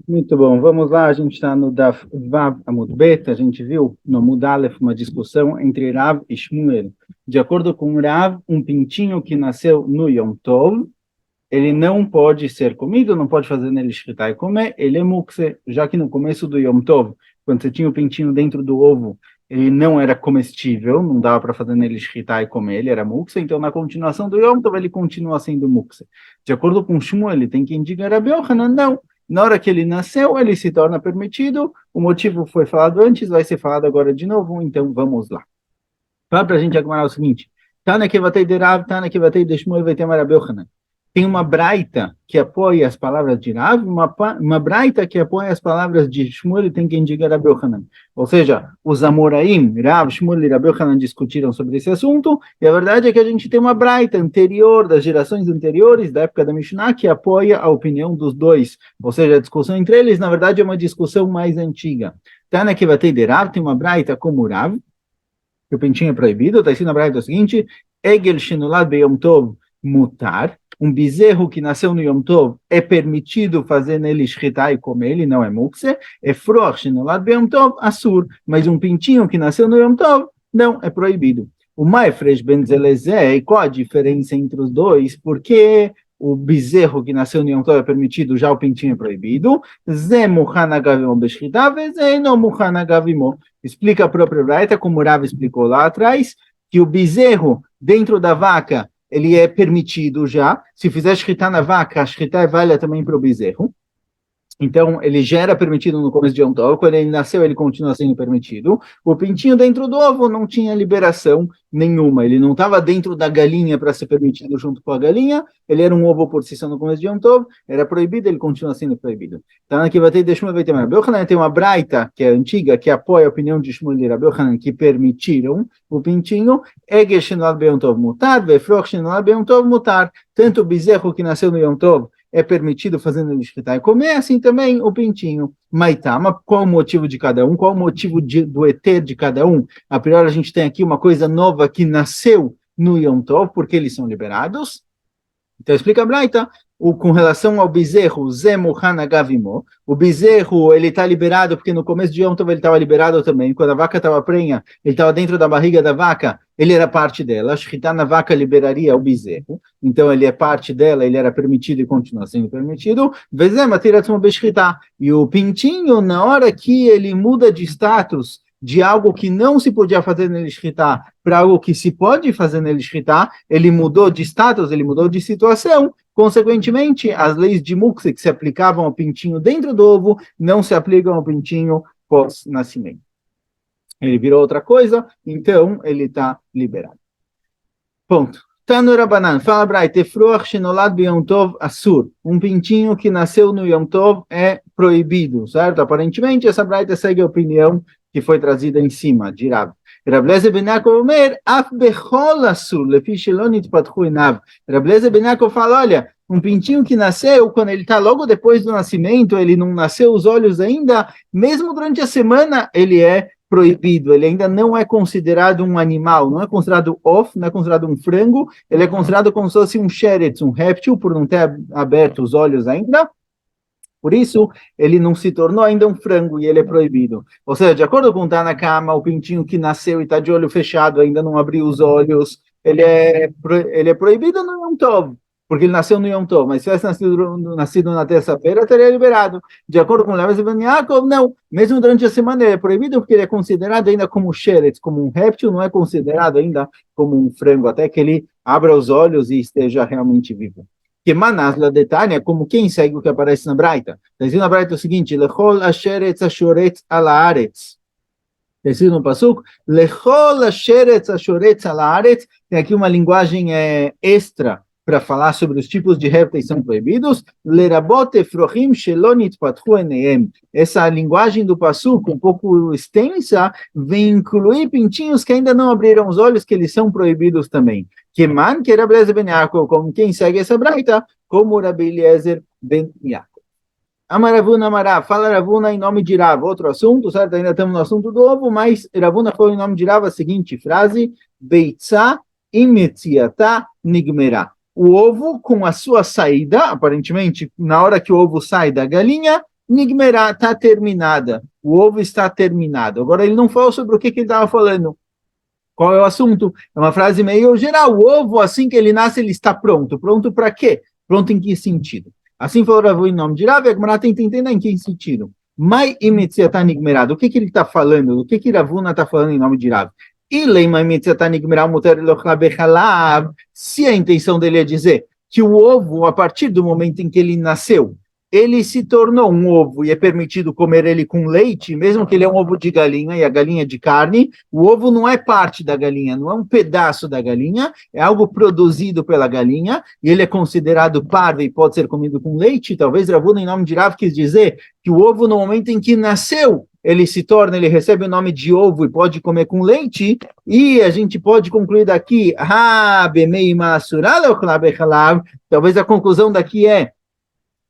Muito bom, vamos lá, a gente está no Daf Vav Amud Bet, a gente viu no Amud Aleph uma discussão entre Rav e Shmuel. De acordo com Rav, um pintinho que nasceu no Yom Tov, ele não pode ser comido, não pode fazer nele shritá e comer, ele é mukse, já que no começo do Yom Tov, quando você tinha o pintinho dentro do ovo, ele não era comestível, não dava para fazer nele shritá e comer, ele era mukse, então na continuação do Yom Tov ele continua sendo mukse. De acordo com Shmuel, ele tem quem diga Rabi Yohanan, não. Na hora que ele nasceu, ele se torna permitido, o motivo foi falado antes, vai ser falado agora de novo, então vamos lá. Fala para a gente agora o seguinte, Tana que vatei de Rav, Tana que vatei de Shmuel, vai ter Rabi Yohanan. Tem uma braita que apoia as palavras de Rav, uma braita que apoia as palavras de Shmuel e tem quem diga Rabi Yohanan. Ou seja, os Amoraim, Rav, Shmuel e Rabi Yohanan discutiram sobre esse assunto, e a verdade é que a gente tem uma braita anterior, das gerações anteriores, da época da Mishnah, que apoia a opinião dos dois. Ou seja, a discussão entre eles, na verdade, é uma discussão mais antiga. Tana que vatei de Rav, tem uma braita como Rav, que o pintinho é proibido, está escrito na braita o seguinte, Egel shenolad beyom tov mutar, um bezerro que nasceu no Yom Tov é permitido fazer nele shritá e comer, ele não é mukse, é froch shenolad beyom tov asur, mas um pintinho que nasceu no Yom Tov não é proibido. O maifresh ben zelezé, e qual a diferença entre os dois? Porque o bezerro que nasceu no Yom Tov é permitido, já o pintinho é proibido. Zé muhana gavimo beshchitá, vezé não muhana gavimo. Explica a própria Braita, como o Rav explicou lá atrás, que o bezerro dentro da vaca, ele é permitido já. Se fizer shritá na vaca, a shritá é válida também para o bezerro. Então, ele já era permitido no começo de Yom Tov, quando ele nasceu, ele continua sendo permitido. O pintinho dentro do ovo não tinha liberação nenhuma, ele não estava dentro da galinha para ser permitido junto com a galinha, ele era um ovo por si só no começo de Yom Tov, era proibido, ele continua sendo proibido. Então, aqui vai ter de Shmuel, vai ter Rabi Yohanan, tem uma braita, que é antiga, que apoia a opinião de Shmuel e Rabi Yohanan, que permitiram o pintinho, Egel shenolad beyom tov mutar, vefroch shenolad beyom tov mutar, tanto o bezerro que nasceu no Yom Tov, é permitido fazendo ele escritar e comer, assim também o pintinho. Maitama, qual o motivo de cada um? Qual o motivo do eter de cada um? A priori a gente tem aqui uma coisa nova que nasceu no Yom Tov, porque eles são liberados. Então explica a Braita, com relação ao bezerro, Zemuhana Gavimo, o bezerro ele está liberado porque no começo de Yom Tov ele estava liberado também, quando a vaca estava prenha, ele estava dentro da barriga da vaca, ele era parte dela, a shritá na vaca liberaria o bezerro, então ele é parte dela, ele era permitido e continua sendo permitido, Vezema tiratzmo beshritá, e o pintinho, na hora que ele muda de status, de algo que não se podia fazer nele shritá para algo que se pode fazer nele shritá, ele mudou de status, ele mudou de situação, consequentemente, as leis de mukse que se aplicavam ao pintinho dentro do ovo não se aplicam ao pintinho pós-nascimento. Ele virou outra coisa, então ele está liberado. Ponto. Tanu Rabanan, fala Braita, Efruach shenolad b'Yom Tov asur. Um pintinho que nasceu no Yom Tov é proibido, certo? Aparentemente, essa Braita segue a opinião que foi trazida em cima, de Rav. Rav Lezer ben Yaakov omer, af bechol asur, lefi shelo nitpatchu enav. Rav Lezer ben Yaakov fala, olha, um pintinho que nasceu, quando ele está logo depois do nascimento, ele não nasceu os olhos ainda, mesmo durante a semana, ele é proibido, ele ainda não é considerado um animal, não é considerado off, não é considerado um frango, ele é considerado como se fosse um sheretz, um réptil, por não ter aberto os olhos ainda, por isso ele não se tornou ainda um frango e ele é proibido. Ou seja, de acordo com o Tanakama, o pintinho que nasceu e está de olho fechado, ainda não abriu os olhos, ele é proibido no Yom Tov, porque ele nasceu no Yom Tov, mas se tivesse nascido na terça-feira, teria liberado. De acordo com o Rav ben Yaakov, não. Mesmo durante a semana ele é proibido porque ele é considerado ainda como sheretz, como um réptil, não é considerado ainda como um frango, até que ele abra os olhos e esteja realmente vivo. Que manas la detania, como quem segue o que aparece na Braita. Está escrito na Braita o seguinte, lechol asheretz ashoretz ala aretz. Está escrito no Pasuk, lechol asheretz ashoretz ala aretz. Tem aqui uma linguagem extra para falar sobre os tipos de répteis que são proibidos, lerabot efrochim shelo nitpatchu eneim. Essa linguagem do Pasuk, um pouco extensa, vem incluir pintinhos que ainda não abriram os olhos, que eles são proibidos também. Que man que Rabi Eliezer ben Yaakov, como quem segue essa braita, como Rabi Eliezer ben Yaakov. Amaravuna Amará, fala Ravuna em nome de Rav, outro assunto, certo? Ainda estamos no assunto do ovo, mas Ravuna falou em nome de Rav a seguinte frase, Beitzá imetziatá nigmerá. O ovo, com a sua saída, aparentemente, na hora que o ovo sai da galinha, Nigmerá, está terminada. O ovo está terminado. Agora, ele não falou sobre o que ele estava falando. Qual é o assunto? É uma frase meio geral. O ovo, assim que ele nasce, ele está pronto. Pronto para quê? Pronto em que sentido? Assim falou Rav em nome de Rav, e a Gemara tenta entender em que sentido. Mai imetziatá nigmerado. O que ele está falando? O que Ravuna está falando em nome de Rav? Se a intenção dele é dizer que o ovo, a partir do momento em que ele nasceu, ele se tornou um ovo e é permitido comer ele com leite, mesmo que ele é um ovo de galinha e a galinha é de carne, o ovo não é parte da galinha, não é um pedaço da galinha, é algo produzido pela galinha e ele é considerado parvo e pode ser comido com leite. Talvez Ravuna, em nome de Rav, quis dizer que o ovo, no momento em que nasceu, ele recebe o nome de ovo e pode comer com leite, e a gente pode concluir daqui, talvez a conclusão daqui é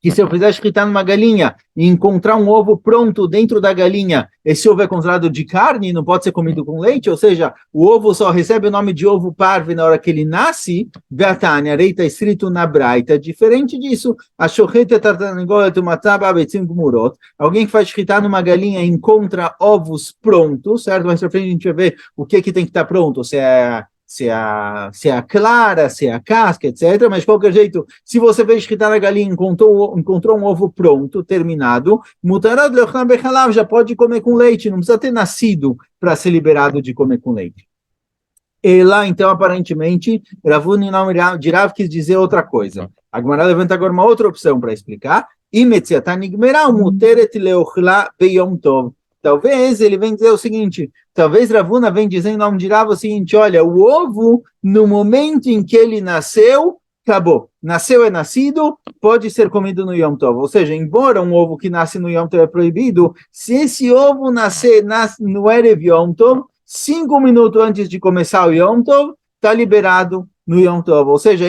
que se eu fizer escritar numa galinha e encontrar um ovo pronto dentro da galinha, esse ovo é considerado de carne e não pode ser comido com leite, ou seja, o ovo só recebe o nome de ovo parvo na hora que ele nasce. Gatania, rei está escrito na Braita, diferente disso, a shochet tartanegolet mataba betzim gmurot, alguém que faz escritar numa galinha e encontra ovos prontos, certo? Mais pra frente a gente vai ver o que tem que estar pronto, se é a clara, se é a casca, etc. Mas, de qualquer jeito, se você vê escrita na galinha, encontrou um ovo pronto, terminado, já pode comer com leite, não precisa ter nascido para ser liberado de comer com leite. E lá, então, aparentemente, Ravuna, em nome de Rav, quis dizer outra coisa. A Gemara levanta agora uma outra opção para explicar. Talvez ele vem dizer o seguinte, talvez Ravuna vem dizer em nome de Rav o seguinte, olha, o ovo, no momento em que ele nasceu, acabou. Nasceu é nascido, pode ser comido no Yom Tov. Ou seja, embora um ovo que nasce no Yom Tov é proibido, se esse ovo nasce no Erev Yom Tov, 5 minutos antes de começar o Yom Tov, está liberado no Yom Tov. Ou seja,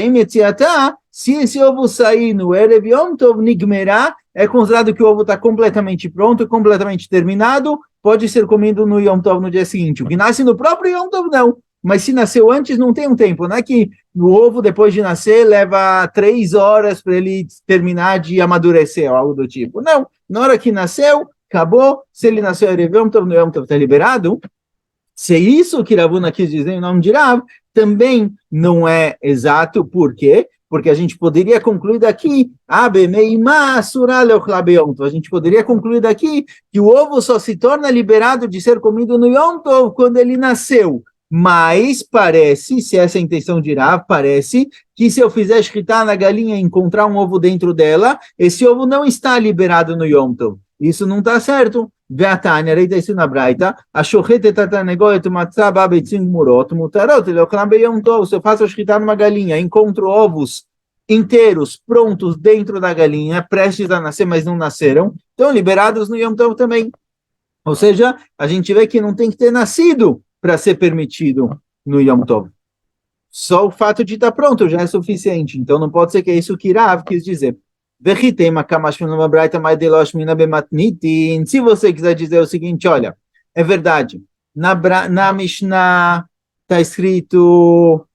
se esse ovo sair no Erev Yom Tov, Nigmerá, é considerado que o ovo está completamente pronto e completamente terminado, pode ser comido no Yom Tov no dia seguinte. O que nasce no próprio Yom Tov, não. Mas se nasceu antes, não tem um tempo. Não é que o ovo, depois de nascer, leva 3 horas para ele terminar de amadurecer, ou algo do tipo. Não. Na hora que nasceu, acabou. Se ele nasceu no Yom Tov, no Yom Tov está liberado. Se é isso que Ravuna quis dizer em nome de Rav, também não é exato. Por quê? Porque a gente poderia concluir daqui, a gente poderia concluir daqui que o ovo só se torna liberado de ser comido no Yom Tov quando ele nasceu. Mas parece, se essa é a intenção de Rav, parece que se eu fizer escritar na galinha e encontrar um ovo dentro dela, esse ovo não está liberado no Yom Tov. Isso não está certo. Veatania, rei da na Braita, a shochet tatanegoet matzaba betzim murot, mutarot, Yom Tov. Se eu faço escritar numa galinha, encontro ovos inteiros, prontos dentro da galinha, prestes a nascer, mas não nasceram, estão liberados no Yom Tov também. Ou seja, a gente vê que não tem que ter nascido para ser permitido no Yom Tov. Só o fato de estar pronto já é suficiente. Então não pode ser que é isso que Rav quis dizer. Se você quiser dizer o seguinte, olha, é verdade, na Mishnah está escrito,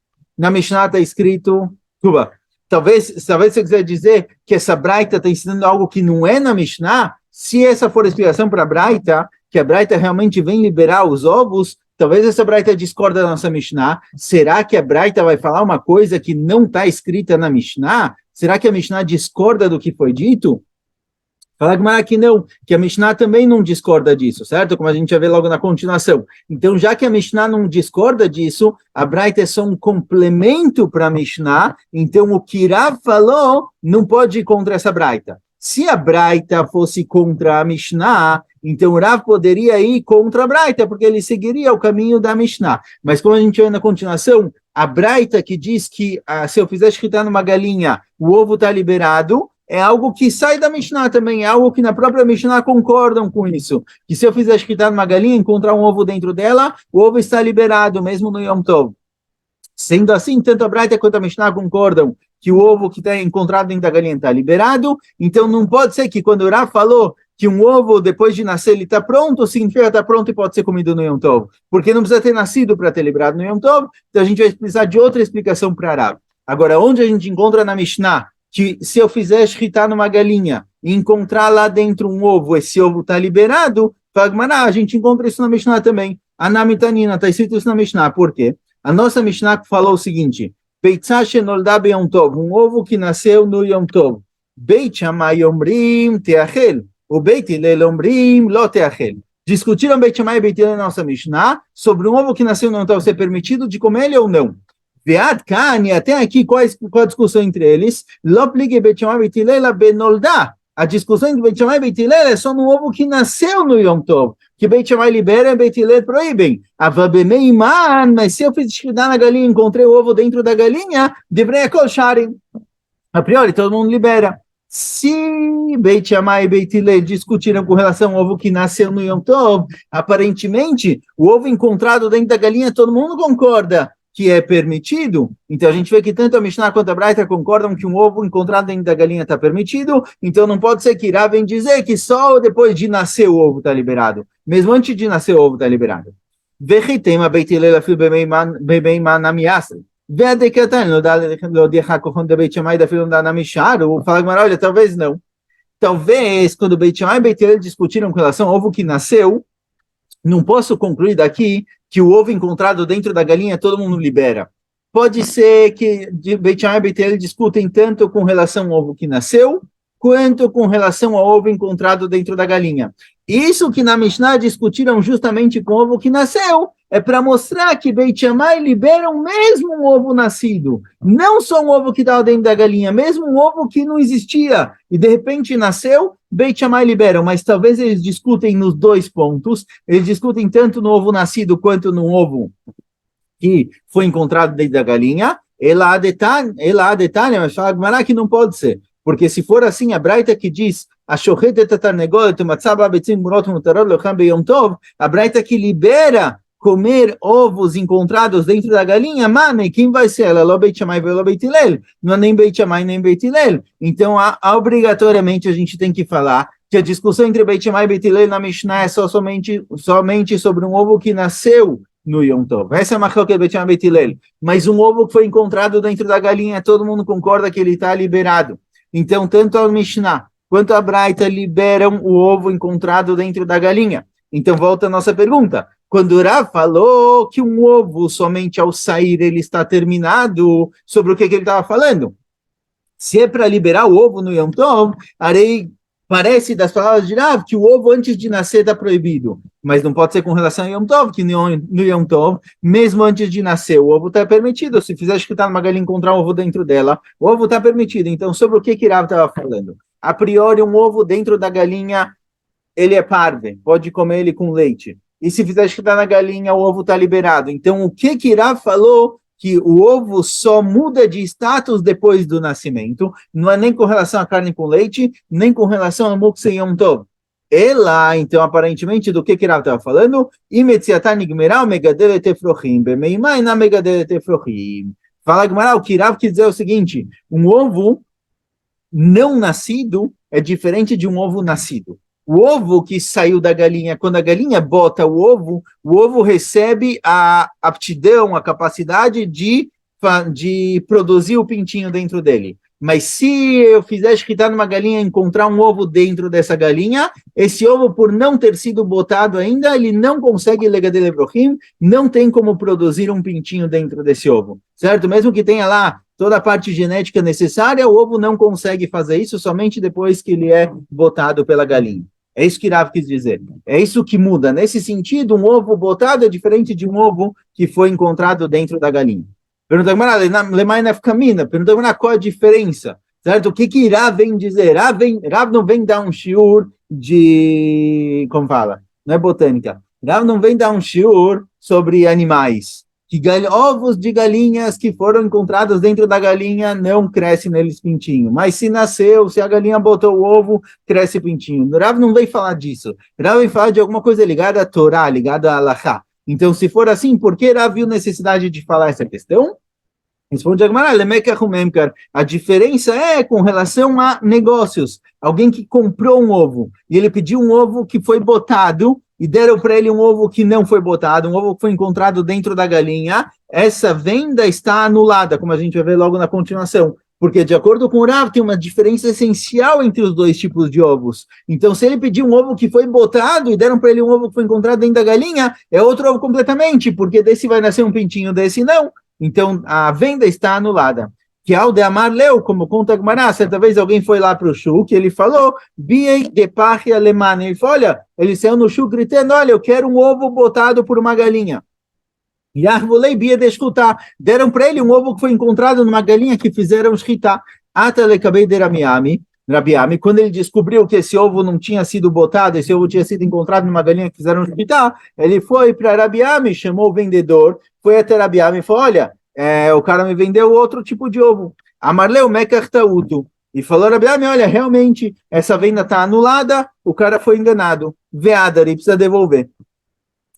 Cuba, talvez você quiser dizer que essa Braita está ensinando algo que não é na Mishnah, se essa for a explicação para a Braita, que a Braita realmente vem liberar os ovos, talvez essa Braita discorda da nossa Mishnah. Será que a Braita vai falar uma coisa que não está escrita na Mishnah? Será que a Mishnah discorda do que foi dito? Fala Gemara que não, que a Mishnah também não discorda disso, certo? Como a gente vai ver logo na continuação. Então, já que a Mishnah não discorda disso, a Braita é só um complemento para a Mishnah, então o que Rav falou não pode ir contra essa Braita. Se a Braita fosse contra a Mishnah, então o Rav poderia ir contra a Braita, porque ele seguiria o caminho da Mishnah. Mas como a gente vê na continuação, a Braita que diz que se eu fizer escrita numa galinha, o ovo está liberado, é algo que sai da Mishnah também, é algo que na própria Mishnah concordam com isso. Que se eu fizer escrita numa galinha, encontrar um ovo dentro dela, o ovo está liberado, mesmo no Yom Tov. Sendo assim, tanto a Braita quanto a Mishnah concordam que o ovo que está encontrado dentro da galinha está liberado, então não pode ser que quando o Rav falou que um ovo, depois de nascer, ele está pronto, significa que está pronto e pode ser comido no Yom Tov. Porque não precisa ter nascido para ter liberado no Yom Tov, então a gente vai precisar de outra explicação para Rav. Agora, onde a gente encontra na Mishnah que se eu fizer escritar numa galinha e encontrar lá dentro um ovo, esse ovo está liberado, a gente encontra isso na Mishnah também. Anamitanina, está escrito isso na Mishnah. Por quê? A nossa Mishnah falou o seguinte, Beitzah shenolda beyom tov, um ovo que nasceu no Yom Tov. Beit Shammai omrim teachel, o Beit Hillel omrim lo teachel. Discutiram Beit Shammai e Beit Hillel na nossa Mishnah sobre um ovo que nasceu no Yom Tov ser permitido de comer ele ou não. Vead Kani, até aqui, qual a discussão entre eles? Lo plige Beit Shammai e Beit Hillel benolda. A discussão entre Beit Shammai e Beit Hillel é só no ovo que nasceu no Yom Tov, que Beit Shammai libera e Beit Hillel proíbem. Mas se eu fiz esquidar na galinha e encontrei o ovo dentro da galinha, deveria colcharem. A priori, todo mundo libera. Se Beit Shammai e Beit Hillel discutiram com relação ao ovo que nasceu no Yom Tov, aparentemente, o ovo encontrado dentro da galinha, todo mundo concorda que é permitido. Então a gente vê que tanto a Mishnah quanto a Braita concordam que um ovo encontrado dentro da galinha está permitido, então não pode ser que Irá vem dizer que só depois de nascer o ovo está liberado. Mesmo antes de nascer o ovo está liberado. Vechitema Beit Hillel afil bemeiman namiasri. Veadekatan lo decha kochon de Beit Shammai da fil da namishar. O fala Gemara, olha, talvez não. Talvez quando Beit Shammai e Beit Hillel discutiram com relação ao ovo que nasceu, não posso concluir daqui que o ovo encontrado dentro da galinha todo mundo libera. Pode ser que Beit Shammai e Beit Hillel discutem tanto com relação ao ovo que nasceu, quanto com relação ao ovo encontrado dentro da galinha. Isso que na Mishnah discutiram justamente com o ovo que nasceu, é para mostrar que Beit Shammai liberam mesmo um ovo nascido. Não só um ovo que estava dentro da galinha, mesmo um ovo que não existia e de repente nasceu, Beit Shammai liberam, mas talvez eles discutem nos dois pontos, eles discutem tanto no ovo nascido quanto no ovo que foi encontrado dentro da galinha. Ela há detalhe, mas fala Gemara que não pode ser. Porque se for assim, a Braita que diz a Braita que libera comer ovos encontrados dentro da galinha, mane, quem vai ser ela? Lo Beit Shammai velo Beit Hillel. Não é nem Beit Shammai nem Beit Hillel. Então, obrigatoriamente a gente tem que falar que a discussão entre Beit Shammai e Beit Hillel na Mishnah é somente sobre um ovo que nasceu no Yom Tov. Essa é a machloket Beit Shammai e Beit Hillel. Mas um ovo que foi encontrado dentro da galinha, todo mundo concorda que ele está liberado. Então, tanto a Mishnah quanto a Braita liberam o ovo encontrado dentro da galinha. Então, volta a nossa pergunta. Quando o Rav falou que um ovo, somente ao sair, ele está terminado, sobre o que ele estava falando? Se é para liberar o ovo no Yom Tov, parece das palavras de Rav que o ovo antes de nascer está proibido. Mas não pode ser com relação a Yom Tov, que no Yom Tov, mesmo antes de nascer, o ovo está permitido. Se fizer escutar numa galinha e encontrar um ovo dentro dela, o ovo está permitido. Então, sobre o que Rav estava falando? A priori, um ovo dentro da galinha, ele é parve, pode comer ele com leite. E se fizer escutar na galinha, o ovo está liberado. Então, o que Rav falou? Que o ovo só muda de status depois do nascimento, não é nem com relação à carne com leite, nem com relação ao mukse yom tov. Ela, então, aparentemente, do que Rav estava falando, fala Gemara, o que Rav quer dizer é o seguinte, um ovo não nascido é diferente de um ovo nascido. O ovo que saiu da galinha, quando a galinha bota o ovo recebe a aptidão, a capacidade de produzir o pintinho dentro dele. Mas se eu fizer escritar numa galinha e encontrar um ovo dentro dessa galinha, esse ovo, por não ter sido botado ainda, ele não consegue legadele evrohim, não tem como produzir um pintinho dentro desse ovo, certo? Mesmo que tenha lá toda a parte genética necessária, o ovo não consegue fazer isso somente depois que ele é botado pela galinha. É isso que Rav quis dizer. É isso que muda. Nesse sentido, um ovo botado é diferente de um ovo que foi encontrado dentro da galinha. Pergunta qual a diferença, certo? O que Rav vem dizer? Rav não vem dar um shiur de... Como fala? Não é botânica. Rav não vem dar um shiur sobre animais. Que ovos de galinhas que foram encontrados dentro da galinha não cresce neles pintinho. Mas se nasceu, se a galinha botou o ovo, cresce pintinho. Rav não vem falar disso. Rav vem falar de alguma coisa ligada à Torá, ligada à Halachá. Então, se for assim, por que Rav viu necessidade de falar essa questão? Responde a Gemara, a diferença é com relação a negócios. Alguém que comprou um ovo, e ele pediu um ovo que foi botado, e deram para ele um ovo que não foi botado, um ovo que foi encontrado dentro da galinha, essa venda está anulada, como a gente vai ver logo na continuação. Porque, de acordo com o Rav, tem uma diferença essencial entre os dois tipos de ovos. Então, se ele pedir um ovo que foi botado e deram para ele um ovo que foi encontrado dentro da galinha, é outro ovo completamente, porque desse vai nascer um pintinho, desse não. Então, a venda está anulada. Que ao de Amar leu, como conta Gumará, certa vez alguém foi lá para o Shuk, ele falou, Biei de parre alemã. Ele falou, olha, ele saiu no Shuk gritando, olha, eu quero um ovo botado por uma galinha. E Arvolei Bia de escutar. Deram para ele um ovo que foi encontrado numa galinha que fizeram shritá. Atale acabei de Rabiami, quando ele descobriu que esse ovo não tinha sido botado, esse ovo tinha sido encontrado numa galinha que fizeram shritá, ele foi para Rabiami, chamou o vendedor, foi até Rabiami e falou, olha, o cara me vendeu outro tipo de ovo. Amarleu mekach tautu. E falou, Rabiami, olha, realmente, essa venda está anulada, o cara foi enganado. Veada, ele precisa devolver.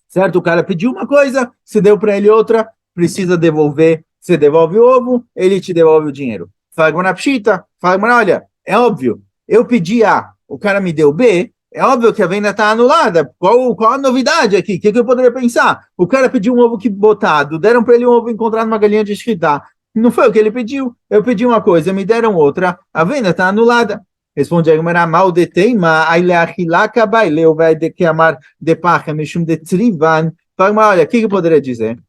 Certo? O cara pediu uma coisa, você deu para ele outra, precisa devolver, você devolve o ovo, ele te devolve o dinheiro. Fala na pshita, fala, olha, é óbvio, eu pedi A, o cara me deu B, é óbvio que a venda está anulada. Qual a novidade aqui? O que eu poderia pensar? O cara pediu um ovo que botado, deram para ele um ovo encontrado numa galinha de shritá. Não foi o que ele pediu. Eu pedi uma coisa, me deram outra, a venda está anulada. Responde a Gemara, mal de teima, aí le achilaka baileu, vai de que amar de pacha, mishum de trivan. Fala, olha, o que eu poderia dizer?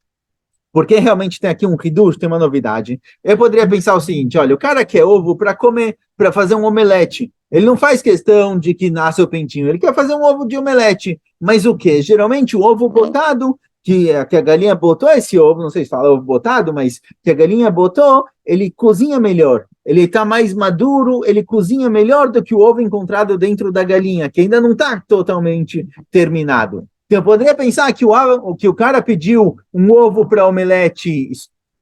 Porque realmente tem aqui um hidush, tem uma novidade. Eu poderia pensar o seguinte, olha, o cara quer ovo para comer, para fazer um omelete. Ele não faz questão de que nasça o pintinho, ele quer fazer um ovo de omelete. Mas o quê? Geralmente o ovo botado, que a galinha botou esse ovo, não sei se fala ovo botado, mas que a galinha botou, ele cozinha melhor. Ele está mais maduro, ele cozinha melhor do que o ovo encontrado dentro da galinha, que ainda não está totalmente terminado. Então, eu poderia pensar que o cara pediu um ovo para omelete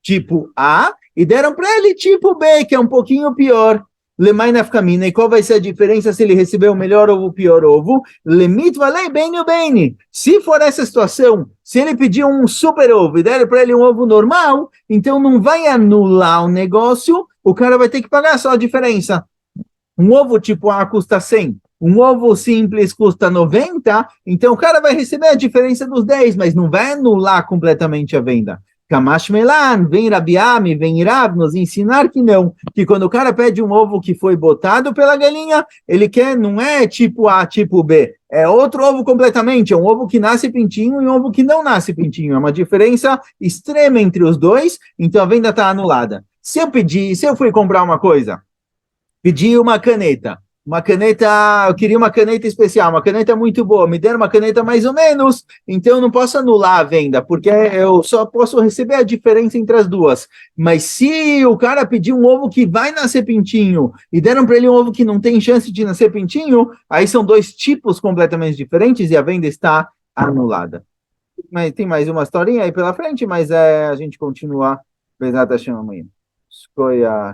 tipo A e deram para ele tipo B, que é um pouquinho pior. Lemai nafkamina. E qual vai ser a diferença se ele receber o melhor ovo ou o pior ovo? Lemit valei bem o bem. Se for essa situação, se ele pedir um super ovo e deram para ele um ovo normal, então não vai anular o negócio, o cara vai ter que pagar só a diferença. Um ovo tipo A custa 100, um ovo simples custa 90, então o cara vai receber a diferença dos 10, mas não vai anular completamente a venda. Kamash Melan, vem Rabiami, vem Rav nos ensinar que não, que quando o cara pede um ovo que foi botado pela galinha, ele quer, não é tipo A, tipo B, é outro ovo completamente, é um ovo que nasce pintinho e um ovo que não nasce pintinho, é uma diferença extrema entre os dois, então a venda está anulada. Se eu fui comprar uma coisa, pedi uma caneta, eu queria uma caneta especial, uma caneta muito boa, me deram uma caneta mais ou menos, então eu não posso anular a venda, porque eu só posso receber a diferença entre as duas. Mas se o cara pediu um ovo que vai nascer pintinho e deram para ele um ovo que não tem chance de nascer pintinho, aí são dois tipos completamente diferentes e a venda está anulada. Mas tem mais uma historinha aí pela frente, mas a gente continua. Bezat Hashem amanhã. Escolha.